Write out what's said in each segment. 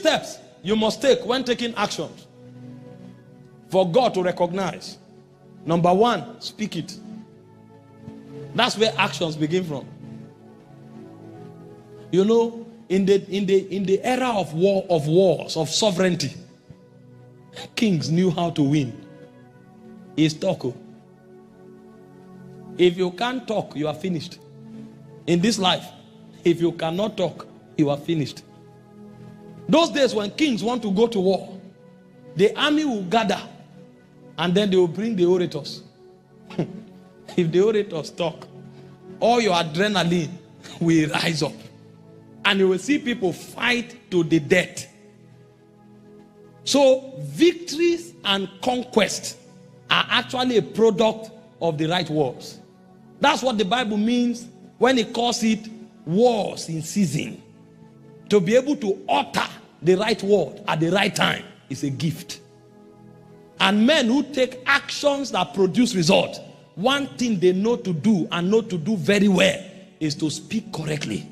steps you must take when taking actions for God to recognize. Number one, speak it. That's where actions begin from. You know, in the era of wars, of sovereignty, kings knew how to win. Is talk. If you can't talk, you are finished. In this life, if you cannot talk, you are finished. Those days when kings want to go to war, the army will gather and then they will bring the orators. If the orators talk, all your adrenaline will rise up and you will see people fight to the death. So victories and conquest are actually a product of the right words. That's what the Bible means when it calls it wars in season. To be able to utter the right word at the right time is a gift. And men who take actions that produce results, one thing they know to do and know to do very well is to speak correctly.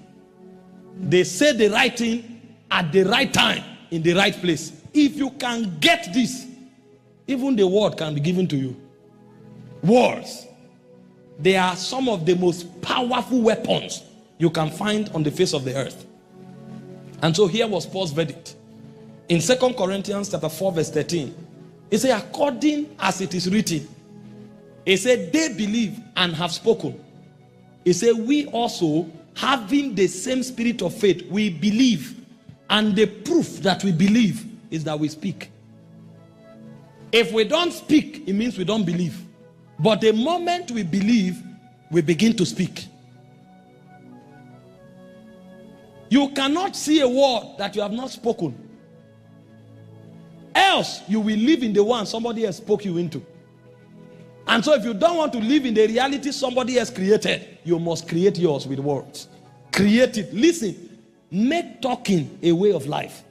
They say the right thing at the right time in the right place. If you can get this, even the word can be given to you. Words. They are some of the most powerful weapons you can find on the face of the earth. And so here was Paul's verdict. In 2 Corinthians chapter 4 verse 13, he said, according as it is written, he said, they believe and have spoken. He said, we also, having the same spirit of faith, we believe. And the proof that we believe is that we speak. If we don't speak, it means we don't believe. But the moment we believe, we begin to speak. You cannot see a word that you have not spoken. Else, you will live in the one somebody else spoke you into. And so if you don't want to live in the reality somebody else created, you must create yours with words. Create it. Listen, make talking a way of life.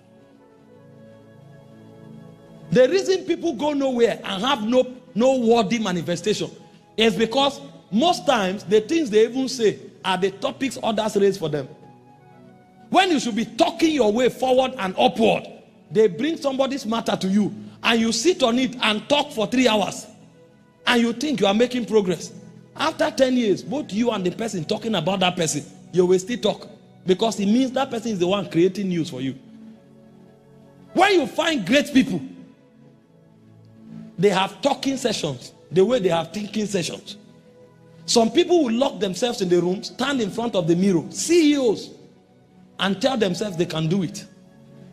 The reason people go nowhere and have no worthy manifestation is because most times the things they even say are the topics others raise for them. When you should be talking your way forward and upward, they bring somebody's matter to you and you sit on it and talk for 3 hours and you think you are making progress. After 10 years, both you and the person talking about that person, you will still talk because it means that person is the one creating news for you. When you find great people, they have talking sessions the way they have thinking sessions. Some people will lock themselves in the room, stand in front of the mirror, CEOs, and tell themselves they can do it.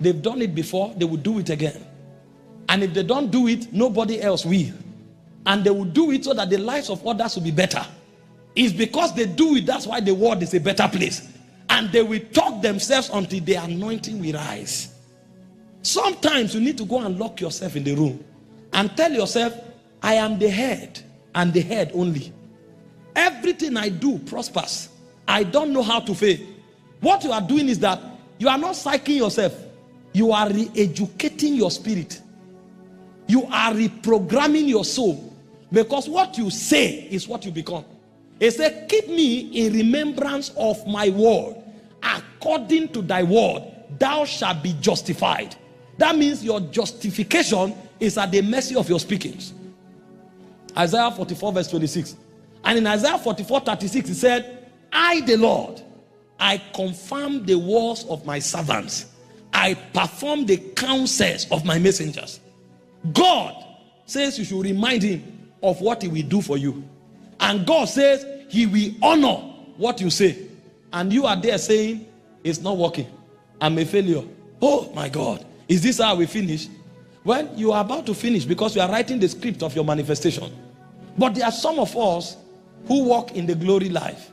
They've done it before, they will do it again. And if they don't do it, nobody else will. And they will do it so that the lives of others will be better. It's because they do it, that's why the world is a better place. And they will talk themselves until the anointing will rise. Sometimes you need to go and lock yourself in the room and tell yourself, I am the head and the head only. Everything I do prospers. I don't know how to fail. What you are doing is that you are not psyching yourself. You are re-educating your spirit. You are reprogramming your soul. Because what you say is what you become. He said, keep me in remembrance of my word. According to thy word, thou shalt be justified. That means your justification is at the mercy of your speakings. Isaiah 44 verse 26. And in Isaiah 44 36 he said, I the Lord, I confirm the words of my servants. I perform the counsels of my messengers. God says you should remind him of what he will do for you. And God says he will honor what you say. And you are there saying, it's not working. I'm a failure. Oh my God. Is this how we finish? Well, you are about to finish because you are writing the script of your manifestation. But there are some of us who walk in the glory life,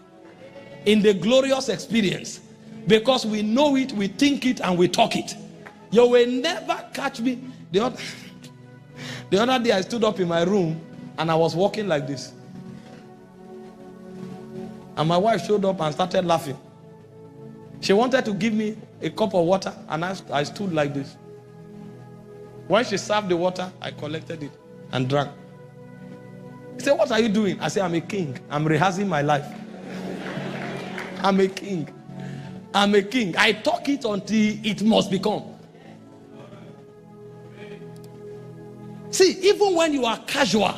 in the glorious experience, because we know it, we think it, and we talk it. You will never catch me. The other day I stood up in my room and I was walking like this. And my wife showed up and started laughing. She wanted to give me a cup of water and I stood like this. When she served the water, I collected it and drank. He said, what are you doing? I said, I'm a king. I'm rehearsing my life. I'm a king. I'm a king. I talk it until it must become. See, even when you are casual,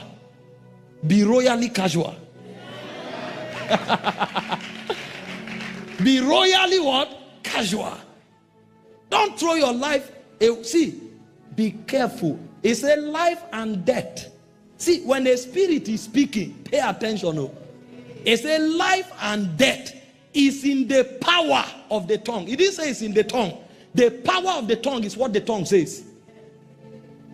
be royally casual. Be royally what? Casual. Don't throw your life. See, be careful. It's a life and death. See, when the spirit is speaking, pay attention. Oh. It's a life and death is in the power of the tongue. It didn't say it's in the tongue. The power of the tongue is what the tongue says.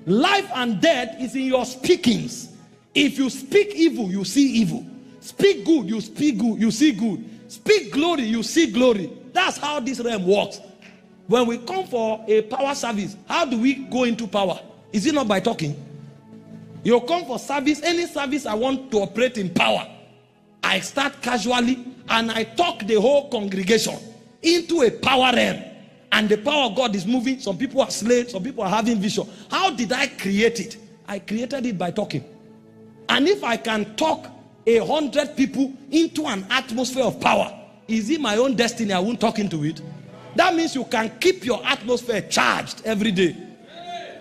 Life and death is in your speakings. If you speak evil, you see evil. Speak good, you speak good, you see good. Speak glory, you see glory. That's how this realm works. When we come for a power service, how do we go into power? Is it not by talking? You come for service, any service I want to operate in power, I start casually and I talk the whole congregation into a power realm. And the power of God is moving. Some people are slain, some people are having vision. How did I create it? I created it by talking. And if I can talk 100 people into an atmosphere of power, is it my own destiny I won't talk into it? That means you can keep your atmosphere charged every day.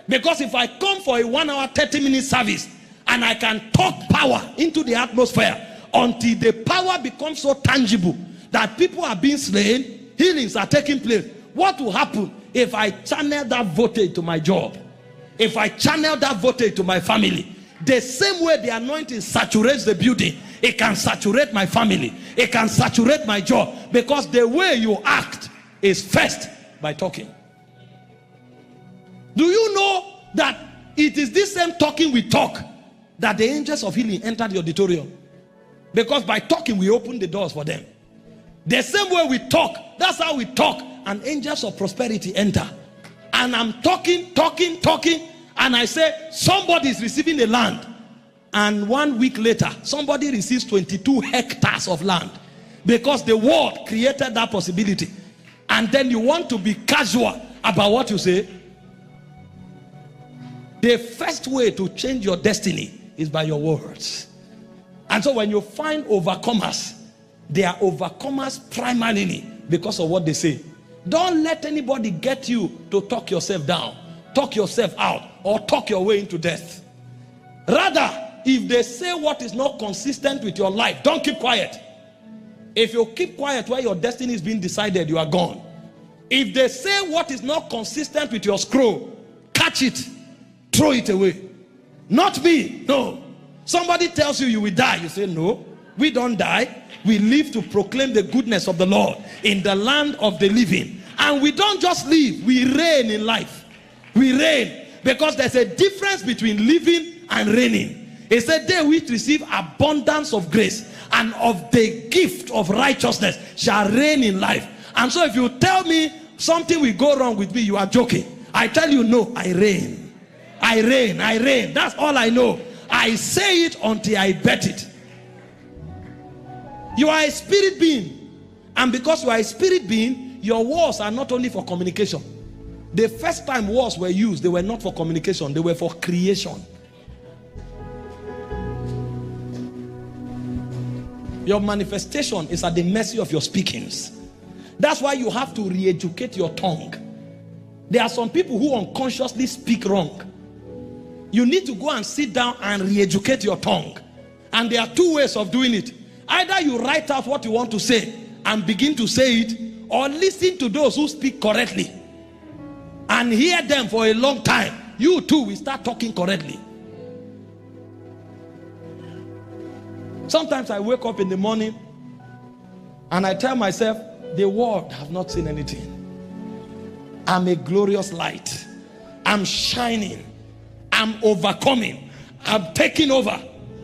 Because if I come for a 1 hour 30-minute service and I can talk power into the atmosphere until the power becomes so tangible that people are being slain, healings are taking place, what will happen if I channel that voltage to my job? If I channel that voltage to my family? The same way the anointing saturates the building, it can saturate my family, it can saturate my job, because the way you act is first by talking. Do you know that it is this same talking we talk that the angels of healing entered the auditorium? Because by talking we open the doors for them. The same way we talk, that's how we talk, and angels of prosperity enter. And I'm talking, and I say somebody is receiving the land, and 1 week later somebody receives 22 hectares of land, because the word created that possibility. And then you want to be casual about what you say. The first way to change your destiny is by your words. And so when you find overcomers, they are overcomers primarily because of what they say. Don't let anybody get you to talk yourself down, talk yourself out, or talk your way into death. Rather, if they say what is not consistent with your life, don't keep quiet. If you keep quiet where your destiny is being decided, you are gone. If they say what is not consistent with your scroll, catch it, throw it away. Not me, no. Somebody tells you you will die, you say no, we don't die. We live to proclaim the goodness of the Lord in the land of the living. And we don't just live, we reign in life. We reign, because there's a difference between living and reigning. It said, they which receive abundance of grace and of the gift of righteousness shall reign in life. And so if you tell me something will go wrong with me, you are joking. I tell you, no, I reign. I reign, I reign. That's all I know. I say it until I bet it. You are a spirit being. And because you are a spirit being, your words are not only for communication. The first time words were used, they were not for communication, they were for creation. Your manifestation is at the mercy of your speakings. That's why you have to re-educate your tongue. There are some people who unconsciously speak wrong. You need to go and sit down and re-educate your tongue. And there are two ways of doing it. Either you write out what you want to say and begin to say it, or listen to those who speak correctly and hear them for a long time. You too will start talking correctly. Sometimes I wake up in the morning and I tell myself, the world have not seen anything. I'm a glorious light. I'm shining. I'm overcoming. I'm taking over.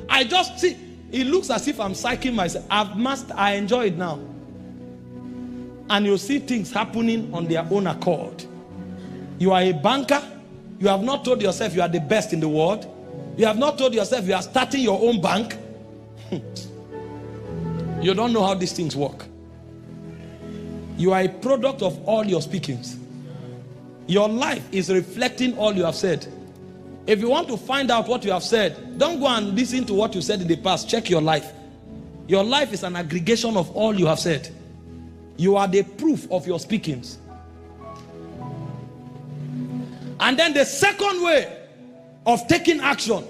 I just see, it looks as if I'm psyching myself. I enjoy it now. And you'll see things happening on their own accord. You are a banker. You have not told yourself you are the best in the world. You have not told yourself you are starting your own bank. You don't know how these things work. You are a product of all your speakings. Your life is reflecting all you have said. If you want to find out what you have said, don't go and listen to what you said in the past. Check your life. Your life is an aggregation of all you have said. You are the proof of your speakings. And then the second way of taking action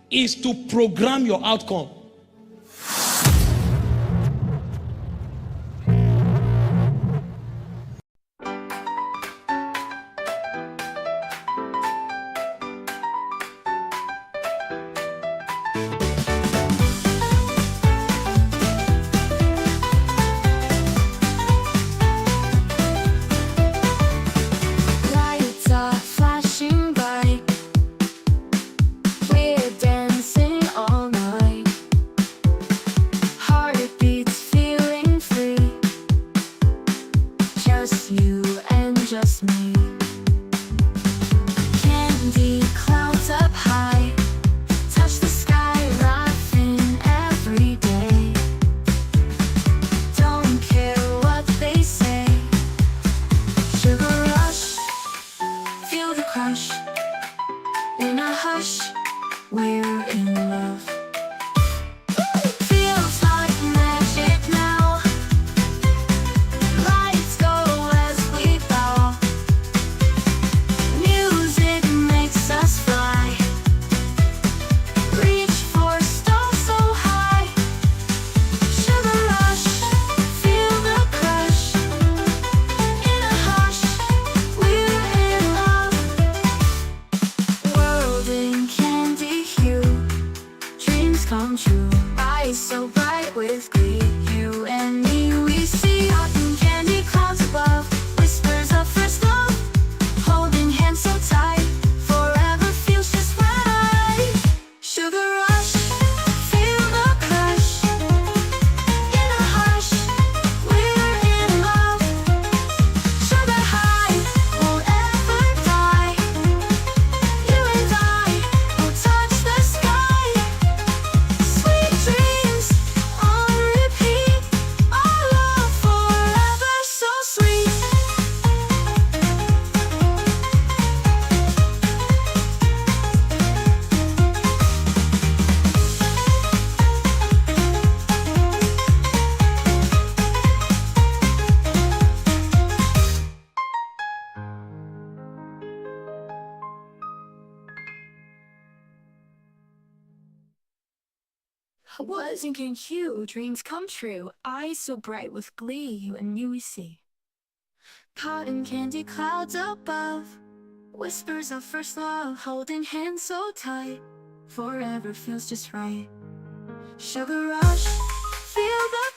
is to program your outcome. In a hush, we're in love. Feels like magic now. Lights go as we bow. Music makes us fly. Reach for stars so high. Sugar rush, feel the crush. In a hush, we're in love. World in candy hue, dreams come true. Eyes so bright with glee. You and me, we see cotton candy clouds above. Whispers of first love, holding hands so tight. Forever feels just right. Sugar rush, feel the crush. In a hush, we're in love. Sugar high, won't ever die. You and I will touch the sky. Sweet dreams on repeat. Our love forever so sweet. I was thinking you, dreams come true. Eyes so bright with glee, you and me we see. Cotton candy clouds above. Whispers of first love, holding hands so tight. Forever feels just right. Sugar rush, feel the